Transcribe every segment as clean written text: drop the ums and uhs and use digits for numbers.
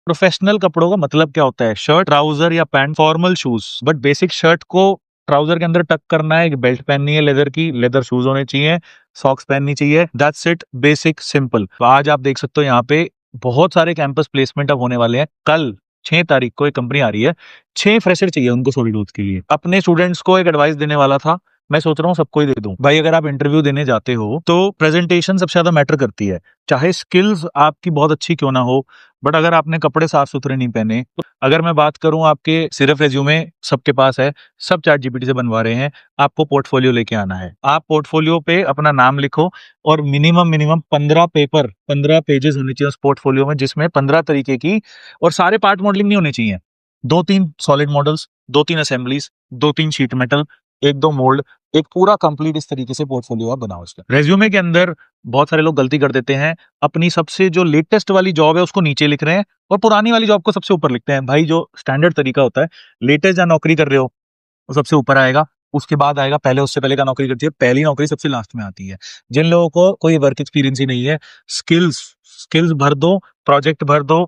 Professional कपड़ों का मतलब क्या होता है? शर्ट, ट्राउजर या pant, formal shoes. But basic shirt को ट्राउजर के अंदर टक करना है, एक बेल्ट पहननी है लेदर की, लेदर शूज होने चाहिए, सॉक्स पहननी चाहिए, दैट्स इट, बेसिक सिंपल। तो आज आप देख सकते हो यहाँ पे बहुत सारे कैंपस प्लेसमेंट अब होने वाले हैं। कल 6 तारीख को एक कंपनी आ रही है, 6 फ्रेशर चाहिए उनको सॉलिड के लिए। अपने स्टूडेंट्स को एक एडवाइस देने वाला था, मैं सोच रहा हूँ सबको ही दे दूं। भाई अगर आप इंटरव्यू देने जाते हो तो प्रेजेंटेशन सबसे ज्यादा मैटर करती है। चाहे स्किल्स आपकी बहुत अच्छी क्यों ना हो, बट अगर आपने कपड़े साफ सुथरे नहीं पहने तो, अगर मैं बात करूं आपके सिर्फ रेज्यूमे सबके पास है, सब चैट जीपीटी से बनवा रहे हैं, आपको पोर्टफोलियो लेके आना है। आप पोर्टफोलियो पे अपना नाम लिखो और मिनिमम मिनिमम 15 पेजेस होने चाहिए उस पोर्टफोलियो में, जिसमें 15 तरीके की, और सारे पार्ट मॉडलिंग नहीं होने चाहिए, 2-3 solid models, 2-3 assemblies, 2-3 sheet metal, 1-2 mould, एक पूरा कंप्लीट इस तरीके से पोर्टफोलियो आप बनाओ इसका। रेज्यूमे के अंदर बहुत सारे लोग गलती कर देते हैं, अपनी सबसे जो लेटेस्ट वाली जॉब है उसको नीचे लिख रहे हैं और पुरानी वाली जॉब को सबसे ऊपर लिखते हैं। भाई जो स्टैंडर्ड तरीका होता है, लेटेस्ट जहाँ नौकरी कर रहे हो वो सबसे ऊपर आएगा, उसके बाद आएगा पहले, उससे पहले का नौकरी करती है, पहली नौकरी सबसे लास्ट में आती है। जिन लोगों को कोई वर्क एक्सपीरियंस ही नहीं है, स्किल्स स्किल्स भर दो, प्रोजेक्ट भर दो,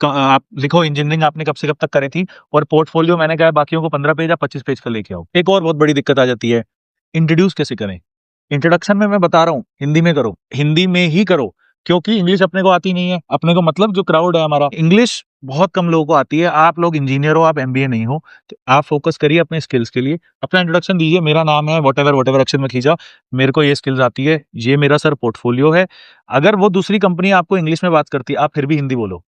आप लिखो इंजीनियरिंग आपने कब से कब तक करी थी, और पोर्टफोलियो मैंने कहा बाकियों को 15 पेज या 25 पेज का लेके आओ। एक और बहुत बड़ी दिक्कत आ जाती है, इंट्रोड्यूस कैसे करें? इंट्रोडक्शन में मैं बता रहा हूँ हिंदी में करो, हिंदी में ही करो, क्योंकि इंग्लिश अपने को आती नहीं है। अपने को मतलब जो क्राउड है हमारा, इंग्लिश बहुत कम लोगों को आती है। आप लोग इंजीनियर हो, आप एमबीए नहीं हो, तो आप फोकस करिए अपने स्किल्स के लिए। अपना इंट्रोडक्शन दीजिए, मेरा नाम है वट एवर अक्षर में खींचा, मेरे को ये स्किल्स आती है, ये मेरा सर पोर्टफोलियो है। अगर वो दूसरी कंपनी आपको इंग्लिश में बात करती है, आप फिर भी हिंदी बोलो,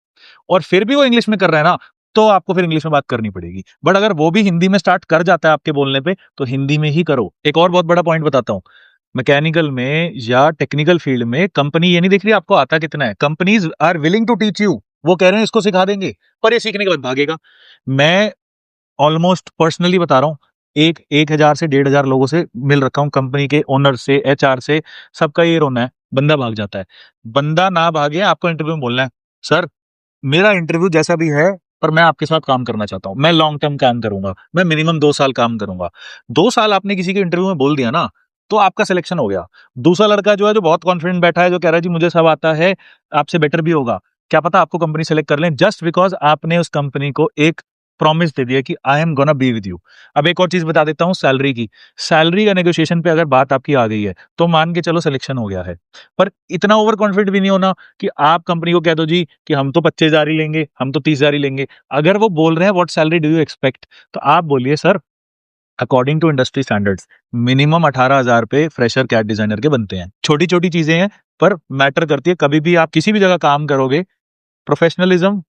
और फिर भी वो इंग्लिश में कर रहा है ना, तो आपको फिर इंग्लिश में बात करनी पड़ेगी। बट अगर वो भी हिंदी में स्टार्ट कर जाता है आपके बोलने पे, तो हिंदी में ही करो। एक और बहुत बड़ा पॉइंट बताता हूँ, मैकेनिकल में या टेक्निकल फील्ड में कंपनी ये नहीं देख रही आपको आता कितना है, companies are willing to teach you. वो कह रहे हैं इसको सिखा देंगे, पर ये सीखने के बाद भागेगा। मैं ऑलमोस्ट पर्सनली बता रहा हूँ, 1,000 से 1,500 लोगों से मिल रखा हूँ, कंपनी के ओनर से, एचआर से, सबका ये रोना है, बंदा भाग जाता है। बंदा ना भागे, आपको इंटरव्यू में बोलना है, सर मेरा इंटरव्यू जैसा भी है, पर मैं आपके साथ काम करना चाहता हूँ, मैं लॉन्ग टर्म काम करूंगा, मैं मिनिमम 2 साल काम करूंगा। 2 साल आपने किसी के इंटरव्यू में बोल दिया ना, तो आपका सिलेक्शन हो गया। दूसरा लड़का जो है, जो बहुत कॉन्फिडेंट बैठा है, जो कह रहा है जी मुझे सब आता है, आपसे बेटर भी होगा, क्या पता आपको कंपनी सेलेक्ट कर लें, जस्ट बिकॉज आपने उस कंपनी को एक प्रॉमिस दे दिया कि I am gonna be with you. अब एक और चीज बता देता हूँ, सैलरी की। सैलरी का नेगोशिएशन पे अगर बात आपकी आ गई है, तो मान के चलो सिलेक्शन हो गया है, पर इतना ओवर कॉन्फिडेंट भी नहीं होना कि आप कंपनी को कह दो जी कि हम तो 25,000 ही लेंगे, हम तो 30,000 ही लेंगे। अगर वो बोल रहे हैं what salary do you expect, तो आप बोलिए sir according to industry standards minimum 18,000 पे फ्रेशर कैट डिजाइनर के बनते हैं। छोटी छोटी चीजें हैं, पर मैटर करती है। कभी भी आप किसी भी जगह काम करोगे, प्रोफेशनलिज्म